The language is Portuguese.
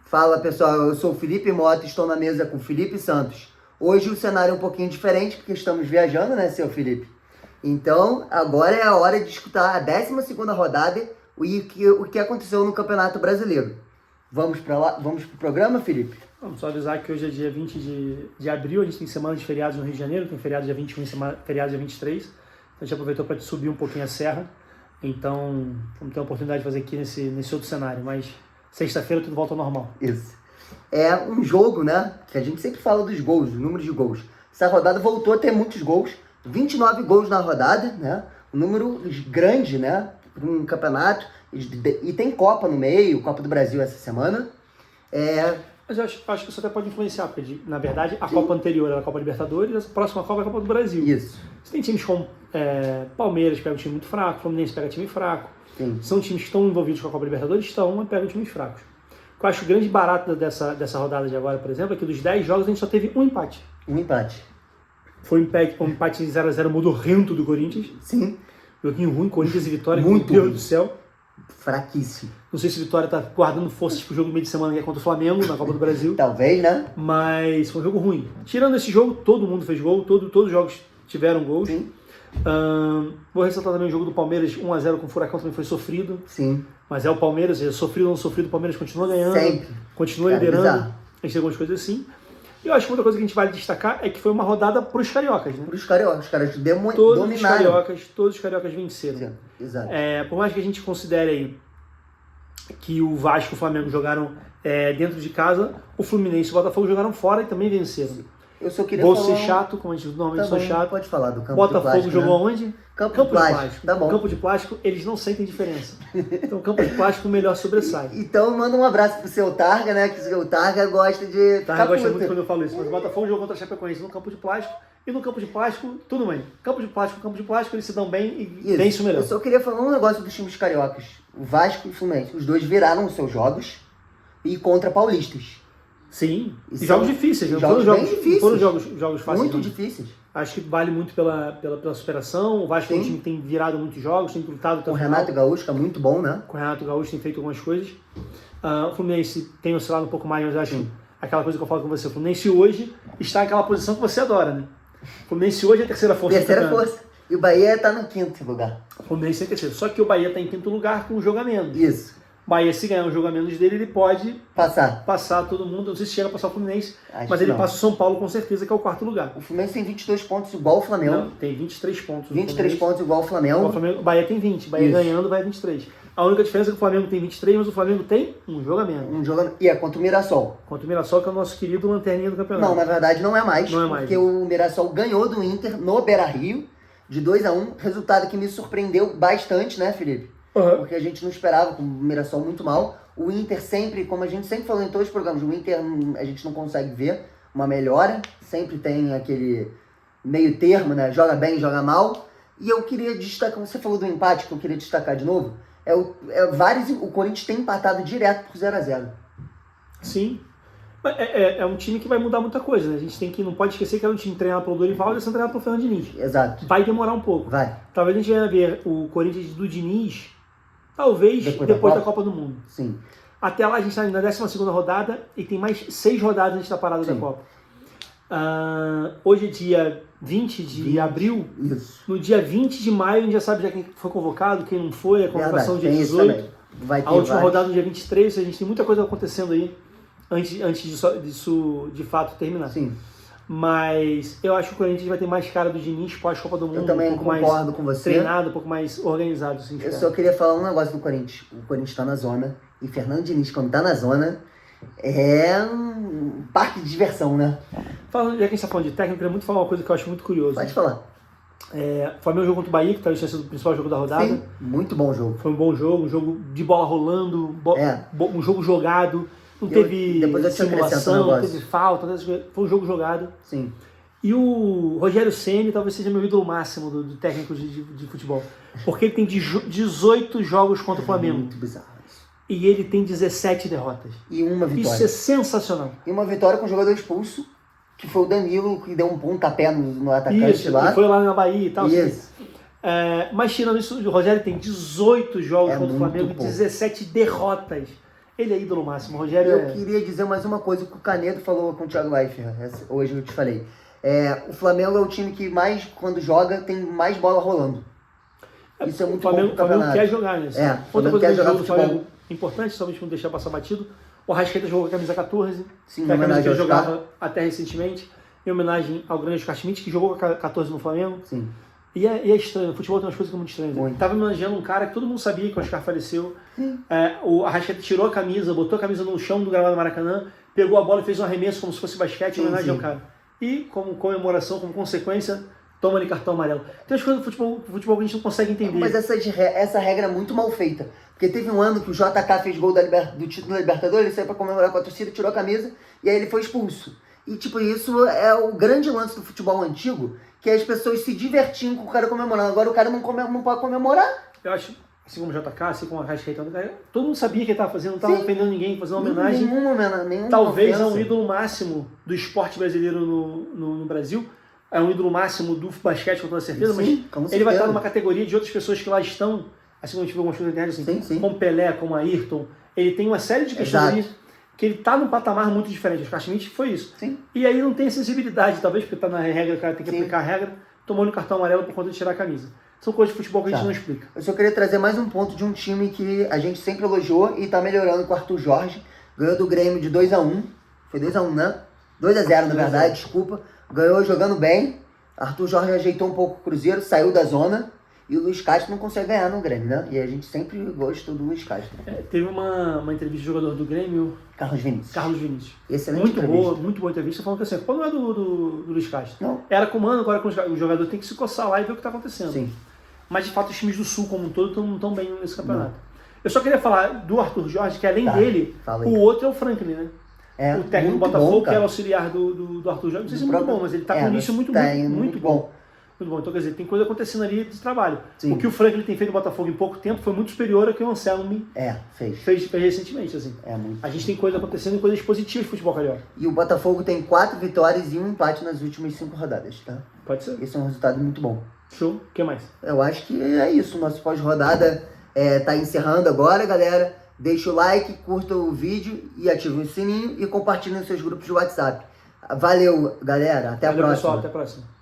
Fala pessoal, eu sou o Felipe Mota, estou na mesa com o Felipe Santos. Hoje o cenário é um pouquinho diferente, porque estamos viajando, né, seu Felipe? Então, agora é a hora de escutar a 12ª rodada e o que aconteceu no Campeonato Brasileiro. Vamos para lá, vamos pro programa, Felipe? Vamos só avisar que hoje é dia 20 de abril, a gente tem semana de feriados no Rio de Janeiro, tem feriado dia 21 e feriado dia 23. Então a gente aproveitou para subir um pouquinho a serra. Então, vamos ter a oportunidade de fazer aqui nesse outro cenário, mas sexta-feira tudo volta ao normal. Isso. É um jogo, né, que a gente sempre fala dos gols, do número de gols. Essa rodada voltou a ter muitos gols, 29 gols na rodada, né, um número grande, né, para um campeonato. E tem Copa no meio, Copa do Brasil essa semana. Mas eu acho que isso até pode influenciar, porque na verdade a Copa anterior era a Copa Libertadores, a próxima Copa é a Copa do Brasil. Isso. Você tem times como Palmeiras, pega um time muito fraco, Fluminense pega time fraco. Sim. São times que estão envolvidos com a Copa Libertadores, mas pegam times fracos. O que eu acho grande barato dessa rodada de agora, por exemplo, é que dos 10 jogos a gente só teve um empate. Um empate. Foi um empate 0x0 modorrento do Corinthians. Sim. Joguinho ruim, Corinthians e Vitória, Muito meu Deus ruim. do céu. Fraquíssimo. Não sei se o Vitória está guardando forças pro jogo do meio de semana que é contra o Flamengo, na Copa do Brasil. Talvez, né? Mas foi um jogo ruim. Tirando esse jogo, todo mundo fez gol, todos os jogos tiveram gols. Sim. Vou ressaltar também o jogo do Palmeiras 1x0 com o Furacão, também foi sofrido. Sim. Mas é o Palmeiras, sofrido ou não sofrido, o Palmeiras continua ganhando. Sempre. Continua Cara, liderando. bizarro. A gente tem algumas coisas assim. E eu acho que outra coisa que a gente vale destacar é que foi uma rodada para os cariocas, né? Para os cariocas, os caras Todos os cariocas venceram. Sim, exato. Por mais que a gente considere aí que o Vasco e o Flamengo jogaram dentro de casa, o Fluminense e o Botafogo jogaram fora e também venceram. Eu só queria Vou falar... ser chato, como a gente normalmente sou chato. Pode falar do campo Botafogo de plástico, jogou né? aonde? Campo de plástico. Tá bom. Campo de plástico, eles não sentem diferença. Então, campo de plástico, o melhor sobressai. Então, manda um abraço pro seu Targa, né? Que o seu Targa gosta de... Tá, gosta muito quando eu falo isso, mas o Botafogo jogou contra a Chapecoense no campo de plástico, e no campo de plástico, tudo bem. Campo de plástico, eles se dão bem e vence o melhor. Eu só queria falar um negócio dos times cariocas. O Vasco e o Fluminense, os dois viraram os seus jogos e contra paulistas. Sim, e são jogos difíceis, não jogos foram bem difíceis. Foram jogos fáceis. Muito não. difíceis. Acho que vale muito pela superação. O Vasco é um time que tem virado muitos jogos, tem lutado até O o Renato final. Gaúcho, que é muito bom, né? Com o Renato Gaúcho tem feito algumas coisas. O Fluminense tem oscilado um pouco mais, mas acho que aquela coisa que eu falo com você, o Fluminense hoje está naquela posição que você adora, né? O Fluminense hoje é a terceira força. Terceira força. E o Bahia tá no 5º lugar. O Fluminense é terceiro. Só que o Bahia está em 5º lugar com um jogo a menos. Isso. O Bahia, se ganhar um jogo a menos dele, ele pode passar todo mundo. Não sei se chega a passar o Fluminense, Acho mas que ele não. passa o São Paulo com certeza, que é o 4º lugar. O Fluminense tem 22 pontos igual o Flamengo. Não, tem 23 pontos. 23 pontos igual o Flamengo. O Bahia tem 20. O Bahia Isso. ganhando vai 23. A única diferença é que o Flamengo tem 23, mas o Flamengo tem um jogo a menos. Um jogo... E é contra o Mirassol. Contra o Mirassol, que é o nosso querido lanterninha do campeonato. Não, na verdade não é mais. Não é mais. Porque o Mirassol ganhou do Inter no Beira-Rio de 2-1. Resultado que me surpreendeu bastante, né, Felipe? Uhum. Porque a gente não esperava, com o Mirassol muito mal. O Inter sempre, como a gente sempre falou em todos os programas, o Inter a gente não consegue ver uma melhora. Sempre tem aquele meio termo, né? Joga bem, joga mal. E eu queria destacar, você falou do empate, que eu queria destacar de novo. O Corinthians tem empatado direto por 0x0. Sim. É um time que vai mudar muita coisa, né? A gente não pode esquecer que é um time treinado pelo Dorival e sendo treinado pelo Fernando Diniz. Exato. Vai demorar um pouco. Vai. Talvez a gente venha ver o Corinthians do Diniz, talvez depois da Copa do Mundo. Sim. Até lá a gente está na 12ª rodada e tem mais 6 rodadas antes da parada da Copa. Hoje é dia 20 de abril. Isso. No dia 20 de maio a gente já sabe já quem foi convocado, quem não foi, a convocação Verdade, dia tem isso 18. também. Vai ter A última vários. rodada no dia 23, a gente tem muita coisa acontecendo aí antes disso de fato terminar. Sim. Mas eu acho que o Corinthians vai ter mais cara do Diniz pós-Copa do Mundo. Eu também um pouco concordo mais com você. treinado, um pouco mais organizado. Assim, Eu só queria falar um negócio do Corinthians. O Corinthians tá na zona. E Fernando Diniz, quando tá na zona, é um parque de diversão, né? Já que a gente está falando de técnico, eu queria muito falar uma coisa que eu acho muito curioso. Pode falar. O Flamengo jogou contra o Bahia, que talvez tenha sido o principal jogo da rodada. Sim, muito bom jogo. Foi um bom jogo, um jogo de bola rolando, um jogo jogado. Não teve depois eu te acrescento um simulação, não negócio. teve falta, foi um jogo jogado. Sim. E o Rogério Ceni talvez seja meu ídolo máximo do técnico de futebol. Porque ele tem 18 jogos contra o Flamengo. Muito bizarro isso. E ele tem 17 derrotas. E uma vitória. Isso é sensacional. E uma vitória com o jogador expulso, que foi o Danilo, que deu um pontapé no atacante Isso, lá. que foi lá na Bahia e tal. Isso. Mas tirando isso, o Rogério tem 18 jogos contra o Flamengo e pouco. 17 derrotas. Ele é ídolo máximo. O Rogério Eu queria dizer mais uma coisa que o Canedo falou com o Thiago Leifert, hoje eu te falei. O Flamengo é o time que mais, quando joga, tem mais bola rolando. Isso é muito bom pro O Flamengo campeonato. quer jogar, né? Outra coisa quer jogar do futebol. Flamengo importante, somente não deixar passar batido. O Arrascaeta jogou com a camisa 14, Sim, que é a camisa que ele ao Oscar. jogava até recentemente, em homenagem ao grande Oscar Schmidt, que jogou com a 14 no Flamengo. Sim. E é estranho, o futebol tem umas coisas que são muito estranhas. Muito. Tava homenageando um cara que todo mundo sabia que o Oscar faleceu. O Arrascaeta tirou a camisa, botou a camisa no chão do gramado do Maracanã, pegou a bola e fez um arremesso como se fosse basquete em homenagem ao cara. E, como comemoração, como consequência, toma-lhe cartão amarelo. Tem as coisas do futebol que a gente não consegue entender. Mas essa regra é muito mal feita. Porque teve um ano que o JK fez gol do título da Libertadores, ele saiu pra comemorar com a torcida, tirou a camisa e aí ele foi expulso. E tipo, isso é o grande lance do futebol antigo, que as pessoas se divertiam com o cara comemorando. Agora o cara não pode comemorar. Eu acho, assim como o JK, assim como a Arrascaeta, todo mundo sabia o que ele estava fazendo, não estava ofendendo ninguém, fazendo uma homenagem. Nenhuma talvez ofensa. é um ídolo máximo do esporte brasileiro no Brasil. É um ídolo máximo do basquete, com toda certeza, Sim, mas ele vai estar numa categoria de outras pessoas que lá estão, assim como a gente viu algumas coisas na internet, assim, como Pelé, como Ayrton. Ele tem uma série de pessoas ali que ele está num patamar muito diferente. O Oscar Schmidt foi isso. Sim. E aí não tem sensibilidade, talvez porque está na regra, o cara tem que aplicar a regra, tomou-lhe o cartão amarelo por conta de tirar a camisa. São coisas de futebol que a gente não explica. Eu só queria trazer mais um ponto de um time que a gente sempre elogiou e está melhorando com o Arthur Jorge. Ganhou do Grêmio de 2-1. Foi 2-1, né? 2-0, na verdade, desculpa. Ganhou jogando bem. Arthur Jorge ajeitou um pouco o Cruzeiro, saiu da zona. E o Luiz Castro não consegue ganhar no Grêmio, né? E a gente sempre gostou do Luiz Castro. Teve uma entrevista do jogador do Grêmio, Carlos Vinícius. Excelente muito entrevista. muito boa entrevista, falando que assim, a culpa não é do Luiz Castro. Não. Era comando, agora o jogador tem que se coçar lá e ver o que está acontecendo. Sim. Mas de fato os times do Sul como um todo não estão bem nesse campeonato. Eu só queria falar do Arthur Jorge, que além dele, o outro é o Franklin, né? O técnico do Botafogo, que era auxiliar do Arthur Jorge. Não sei se é muito bom, mas ele está com um início muito bom. Muito bom. Então, quer dizer, tem coisa acontecendo ali de trabalho. Sim. O que o Franklin tem feito no Botafogo em pouco tempo foi muito superior ao que o Anselmi fez recentemente. Assim. A gente tem coisa acontecendo e coisas positivas no futebol carioca. E o Botafogo tem 4 vitórias e um empate nas últimas 5 rodadas, tá? Pode ser. Esse é um resultado muito bom. Show. O que mais? Eu acho que é isso. Nosso pós-rodada tá encerrando agora, galera. Deixa o like, curta o vídeo e ativa o sininho e compartilhe nos seus grupos de WhatsApp. Valeu, galera. Até a próxima. Pessoal. Até a próxima.